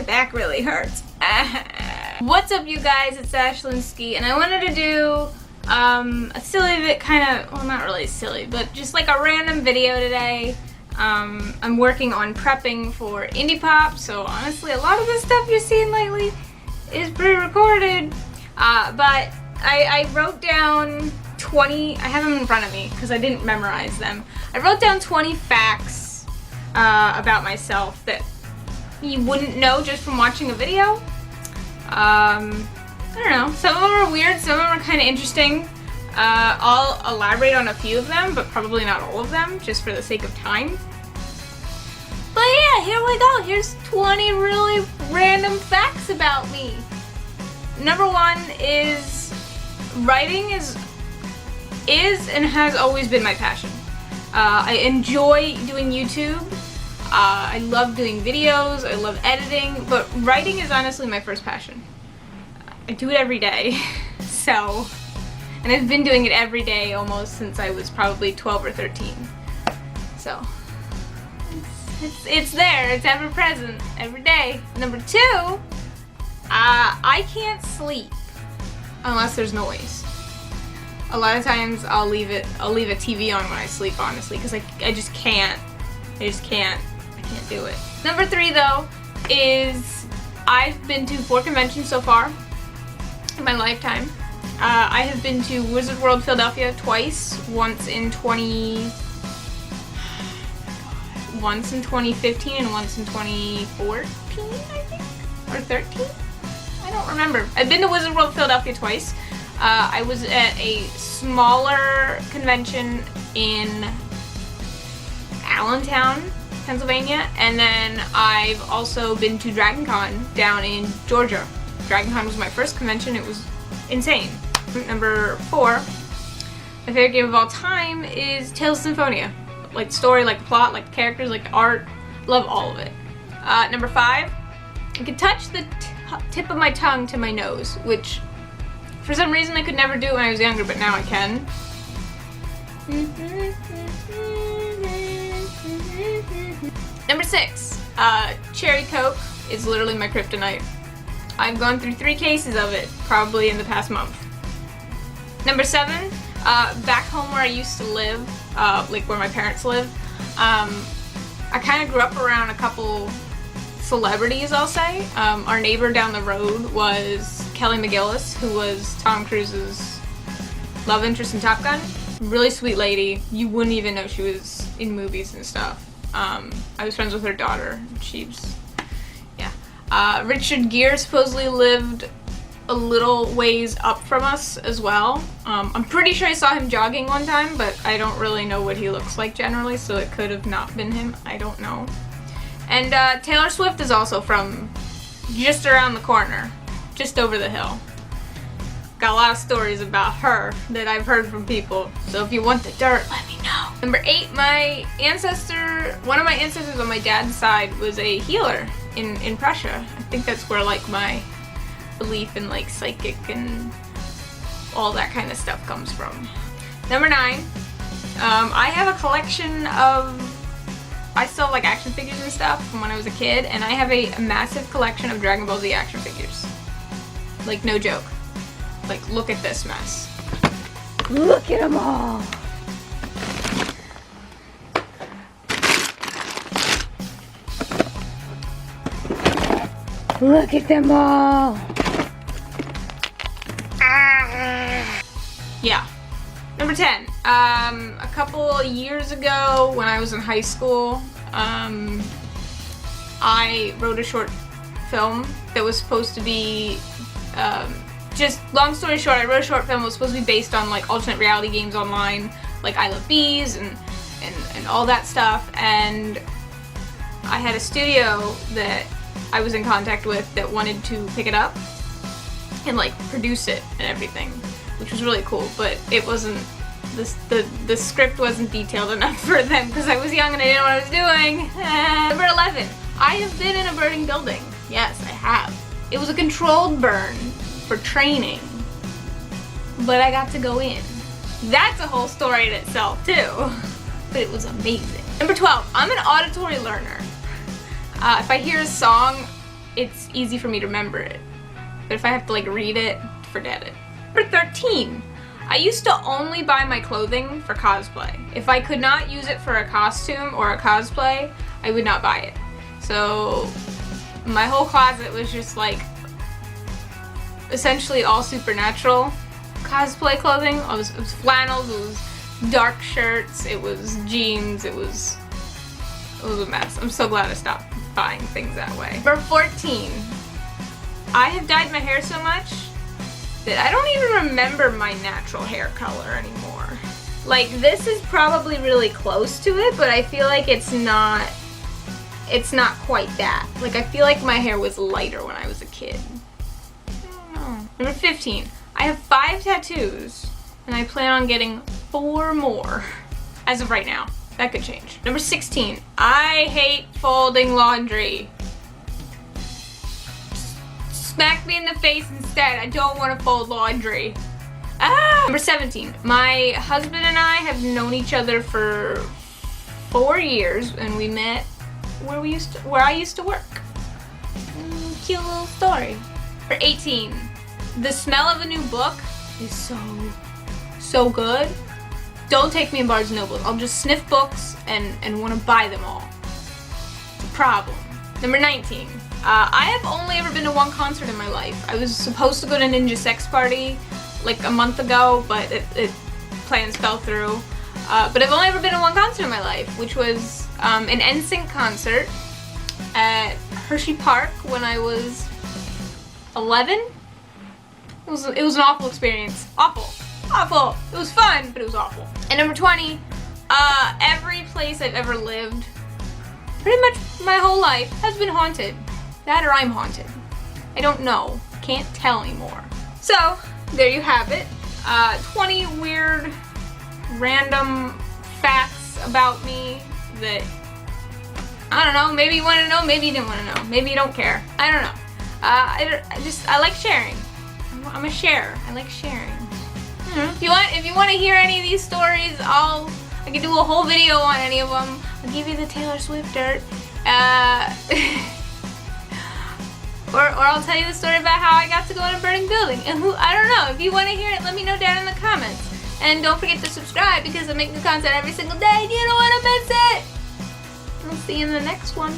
back really hurts. What's up, you guys? It's Ashlinski, and I wanted to do a silly bit, well, not really silly, but just like a random video today. I'm working on prepping for Indie Pop, so honestly, a lot of the stuff you're seeing lately is pre-recorded. But I wrote down 20, I have them in front of me because I didn't memorize them. I wrote down 20 facts about myself that you wouldn't know just from watching a video. I don't know, some of them are weird, some of them are kind of interesting. I'll elaborate on a few of them, but probably not all of them, just for the sake of time. But yeah, here we go. Here's 20 really random facts about me. Number one is writing is and has always been my passion. I enjoy doing YouTube. I love doing videos. I love editing, but writing is honestly my first passion. I do it every day, so. And I've been doing it every day almost since I was probably 12 or 13. So, it's there, it's ever present, every day. Number two, I can't sleep unless there's noise. A lot of times I'll leave a TV on when I sleep, honestly, because I just can't. I can't do it. Number three, though, is I've been to 4 conventions so far in my lifetime. I have been to Wizard World Philadelphia twice, once in 2015 and once in 2014, I think, or 13? I don't remember. I've been to Wizard World Philadelphia twice. I was at a smaller convention in Allentown, Pennsylvania, and then I've also been to Dragon Con down in Georgia. Dragon Con was my first convention. It was insane. Number 4, my favorite game of all time is Tales of Symphonia. Like the story, like the plot, like the characters, like the art. Love all of it. Number 5, I can touch the tip of my tongue to my nose, which for some reason I could never do when I was younger, but now I can. Number 6, Cherry Coke is literally my kryptonite. I've gone through 3 cases of it, probably in the past month. Number 7, back home where I used to live, like where my parents live, I kind of grew up around a couple celebrities, I'll say. Our neighbor down the road was Kelly McGillis, who was Tom Cruise's love interest in Top Gun. Really sweet lady. You wouldn't even know she was in movies and stuff. I was friends with her daughter. Richard Gere supposedly lived a little ways up from us as well. I'm pretty sure I saw him jogging one time, but I don't really know what he looks like generally, so it could have not been him. I don't know. And Taylor Swift is also from just around the corner, just over the hill. Got a lot of stories about her that I've heard from people, so if you want the dirt, let me know. Number 8, one of my ancestors on my dad's side was a healer in Prussia. I think that's where like my belief in like psychic and all that kind of stuff comes from. Number 9, I have a collection of, I still have like action figures and stuff from when I was a kid, and I have a massive collection of Dragon Ball Z action figures. Like, no joke. Like, look at this mess. Look at them all! Look at them all! Yeah. Number 10. A couple years ago when I was in high school, I wrote a short film that was supposed to be, just long story short, I wrote a short film that was supposed to be based on like alternate reality games online, like I Love Bees and all that stuff, and I had a studio that I was in contact with that wanted to pick it up and like produce it and everything, which was really cool, but it wasn't, the script wasn't detailed enough for them because I was young and I didn't know what I was doing. Number 11, I have been in a burning building. Yes, I have. It was a controlled burn for training, but I got to go in. That's a whole story in itself too, but it was amazing. Number 12, I'm an auditory learner. If I hear a song it's easy for me to remember it. But if I have to like read it, forget it. Number 13. I used to only buy my clothing for cosplay. If I could not use it for a costume or a cosplay, I would not buy it. So my whole closet was just like essentially all Supernatural cosplay clothing. It was flannels, it was dark shirts, it was jeans, it was a mess. I'm so glad I stopped buying things that way. Number 14. I have dyed my hair so much that I don't even remember my natural hair color anymore. Like, this is probably really close to it, but I feel like it's not quite that. Like, I feel like my hair was lighter when I was a kid. I don't know. Number 15. I have 5 tattoos, and I plan on getting 4 more as of right now. That could change. Number 16. I hate folding laundry. Smack me in the face instead. I don't want to fold laundry. Number 17. My husband and I have known each other for 4 years, and we met where I used to work. Cute little story. Number 18. The smell of a new book is so good. Don't take me in Barnes & Noble. I'll just sniff books and want to buy them all. It's a problem. Number 19. I have only ever been to 1 concert in my life. I was supposed to go to Ninja Sex Party like a month ago, but plans fell through. But I've only ever been to 1 concert in my life, which was an NSYNC concert at Hershey Park when I was 11. It was an awful experience. Awful. It was fun, but it was awful. And number 20, every place I've ever lived, pretty much my whole life, has been haunted. That or I'm haunted. I don't know. Can't tell anymore. So, there you have it. 20 weird, random facts about me that, I don't know, maybe you want to know, maybe you didn't want to know. Maybe you don't care. I don't know. I like sharing. I'm a sharer. I like sharing. If you want to hear any of these stories, I can do a whole video on any of them. I'll give you the Taylor Swift dirt. Or I'll tell you the story about how I got to go in a burning building. And I don't know. If you want to hear it, let me know down in the comments. And don't forget to subscribe because I make new content every single day. You don't want to miss it. I'll see you in the next one.